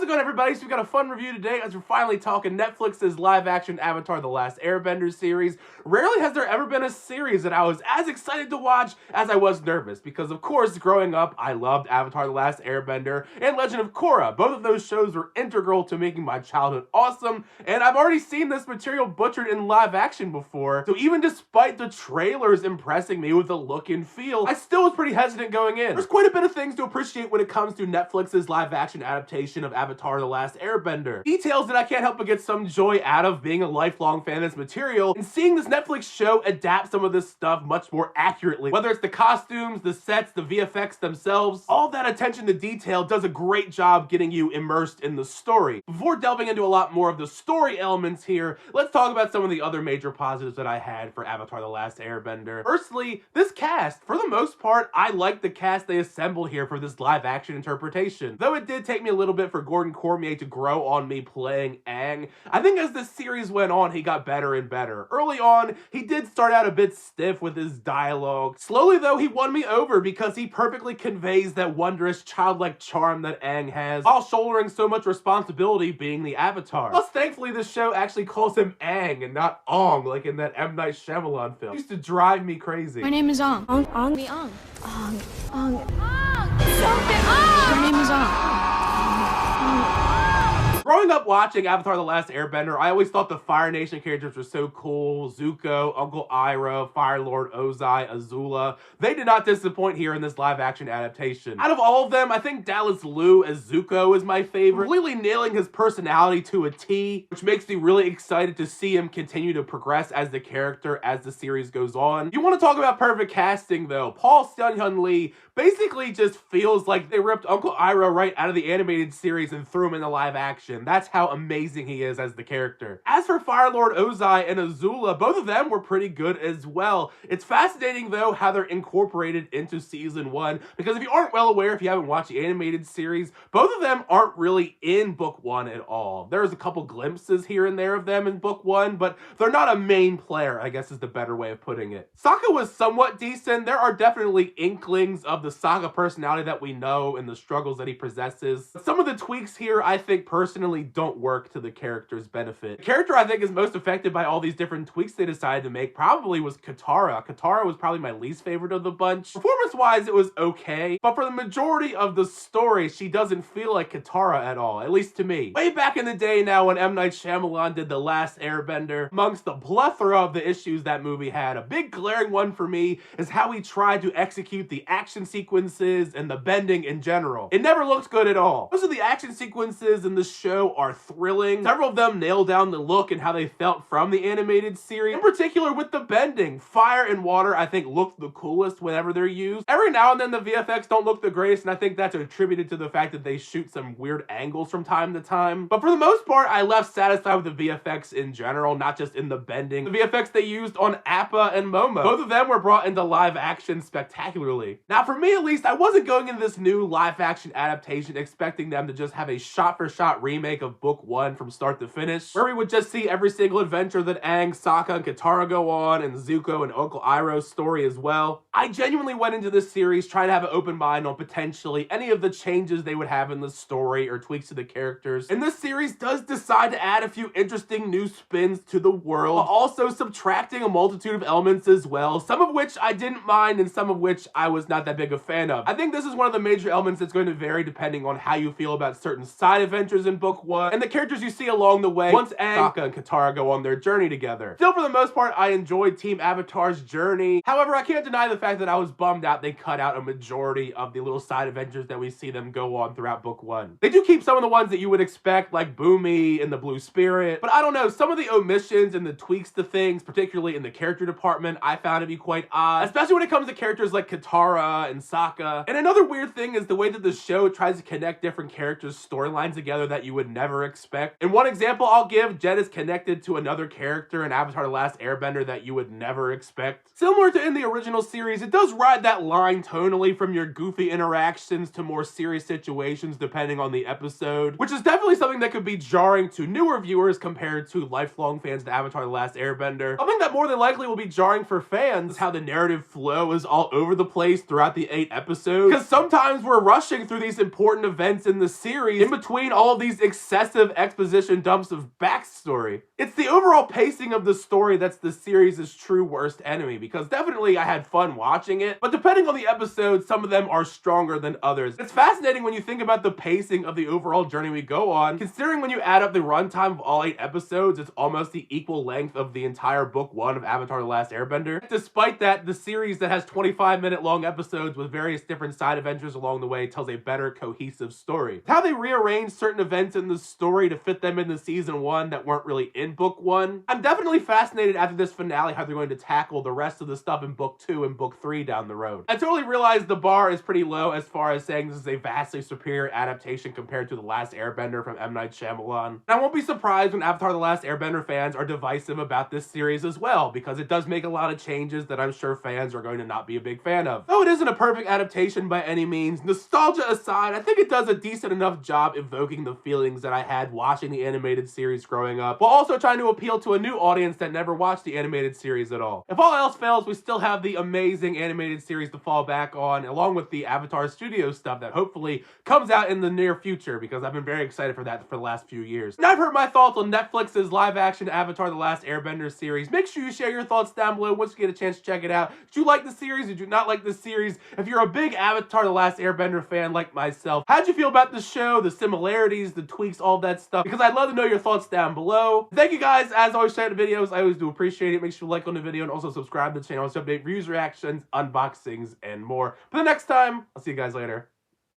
going, everybody? So we got a fun review today as we're finally talking Netflix's live-action Avatar: The Last Airbender series. Rarely has there ever been a series that I was as excited to watch as I was nervous, because of course, growing up, I loved Avatar: The Last Airbender and Legend of Korra. Both of those shows were integral to making my childhood awesome, and I've already seen this material butchered in live action before, so even despite the trailers impressing me with the look and feel, I still was pretty hesitant going in. There's quite a bit of things to appreciate when it comes to Netflix's live-action adaptation of Avatar: The Last Airbender. Details that I can't help but get some joy out of being a lifelong fan of this material, and seeing this Netflix show adapt some of this stuff much more accurately. Whether it's the costumes, the sets, the VFX themselves, all that attention to detail does a great job getting you immersed in the story. Before delving into a lot more of the story elements here, let's talk about some of the other major positives that I had for Avatar: The Last Airbender. Firstly, this cast. For the most part, I like the cast they assembled here for this live-action interpretation. Though it did take me a little bit for Gordon Cormier to grow on me playing Aang, I think as the series went on, he got better and better. Early on, he did start out a bit stiff with his dialogue. Slowly though, he won me over because he perfectly conveys that wondrous childlike charm that Aang has, while shouldering so much responsibility being the Avatar. Plus, thankfully, this show actually calls him Aang and not Ong, like in that M. Night Shyamalan film. It used to drive me crazy. My name is Ong. Ong. Ong. Me Ong. Ong. Ong. Ong. Something. Ong. Your name is Ong. Growing up watching Avatar: The Last Airbender, I always thought the Fire Nation characters were so cool. Zuko, Uncle Iroh, Fire Lord Ozai, Azula. They did not disappoint here in this live-action adaptation. Out of all of them, I think Dallas Liu as Zuko is my favorite, completely nailing his personality to a T, which makes me really excited to see him continue to progress as the character as the series goes on. You want to talk about perfect casting, though. Paul Sun-Hyun Lee basically just feels like they ripped Uncle Iroh right out of the animated series and threw him in the live action. That's how amazing he is as the character. As for Fire Lord Ozai and Azula, both of them were pretty good as well. It's fascinating though how they're incorporated into season 1, because if you aren't well aware, if you haven't watched the animated series, both of them aren't really in book 1 at all. There's a couple glimpses here and there of them in book 1, but they're not a main player, I guess is the better way of putting it. Sokka was somewhat decent. There are definitely inklings of the Sokka personality that we know and the struggles that he possesses. Some of the tweaks here, I think personally, don't work to the character's benefit. The character I think is most affected by all these different tweaks they decided to make probably was Katara. Katara was probably my least favorite of the bunch. Performance-wise, it was okay, but for the majority of the story, she doesn't feel like Katara at all, at least to me. Way back in the day now when M. Night Shyamalan did The Last Airbender, amongst the plethora of the issues that movie had, a big glaring one for me is how he tried to execute the action sequences and the bending in general. It never looked good at all. Most of the action sequences in the show are thrilling. Several of them nail down the look and how they felt from the animated series. In particular with the bending. Fire and water, I think, look the coolest whenever they're used. Every now and then the VFX don't look the greatest, and I think that's attributed to the fact that they shoot some weird angles from time to time. But for the most part, I left satisfied with the VFX in general, not just in the bending. The VFX they used on Appa and Momo, both of them were brought into live action spectacularly. Now for me at least, I wasn't going into this new live action adaptation expecting them to just have a shot-for-shot remake of book 1 from start to finish, where we would just see every single adventure that Aang, Sokka, and Katara go on, and Zuko and Uncle Iroh's story as well. I genuinely went into this series trying to have an open mind on potentially any of the changes they would have in the story or tweaks to the characters. And this series does decide to add a few interesting new spins to the world, while also subtracting a multitude of elements as well, some of which I didn't mind and some of which I was not that big a fan of. I think this is one of the major elements that's going to vary depending on how you feel about certain side adventures in book 1 and the characters you see along the way once Aang, Sokka, and Katara go on their journey together. Still, for the most part, I enjoyed Team Avatar's journey. However, I can't deny the fact that I was bummed out they cut out a majority of the little side adventures that we see them go on throughout book 1. They do keep some of the ones that you would expect, like Boomy and the Blue Spirit, but I don't know, some of the omissions and the tweaks to things, particularly in the character department, I found to be quite odd, especially when it comes to characters like Katara and Sokka. And another weird thing is the way that the show tries to connect different characters' storylines together that you would would never expect. And one example I'll give, Jet is connected to another character in Avatar The Last Airbender that you would never expect. Similar to in the original series, it does ride that line tonally from your goofy interactions to more serious situations depending on the episode, which is definitely something that could be jarring to newer viewers compared to lifelong fans of Avatar The Last Airbender. Something that more than likely will be jarring for fans is how the narrative flow is all over the place throughout the 8 episodes, because sometimes we're rushing through these important events in the series in between all of these excessive exposition dumps of backstory. It's the overall pacing of the story that's the series' true worst enemy, because definitely I had fun watching it, but depending on the episode, some of them are stronger than others. It's fascinating when you think about the pacing of the overall journey we go on, considering when you add up the runtime of all 8 episodes, it's almost the equal length of the entire book 1 of Avatar The Last Airbender. Despite that, the series that has 25-minute long episodes with various different side adventures along the way tells a better cohesive story. How they rearrange certain events in the story to fit them into season 1 that weren't really in book 1. I'm definitely fascinated after this finale how they're going to tackle the rest of the stuff in book 2 and book 3 down the road. I totally realize the bar is pretty low as far as saying this is a vastly superior adaptation compared to The Last Airbender from M. Night Shyamalan. And I won't be surprised when Avatar The Last Airbender fans are divisive about this series as well, because it does make a lot of changes that I'm sure fans are going to not be a big fan of. Though it isn't a perfect adaptation by any means, nostalgia aside, I think it does a decent enough job evoking the feelings that I had watching the animated series growing up, while also trying to appeal to a new audience that never watched the animated series at all. If all else fails, we still have the amazing animated series to fall back on, along with the Avatar Studios stuff that hopefully comes out in the near future, because I've been very excited for that for the last few years. Now I've heard my thoughts on Netflix's live-action Avatar The Last Airbender series. Make sure you share your thoughts down below once you get a chance to check it out. Did you like the series? Did you not like the series? If you're a big Avatar The Last Airbender fan like myself, how'd you feel about the show, the similarities, the tweaks, all that stuff? Because I'd love to know your thoughts down below. Thank you guys, as always, sharing the videos. I always do appreciate it. Make sure you like on the video and also subscribe to the channel to update reviews, reactions, unboxings, and more. But the next time, I'll see you guys later.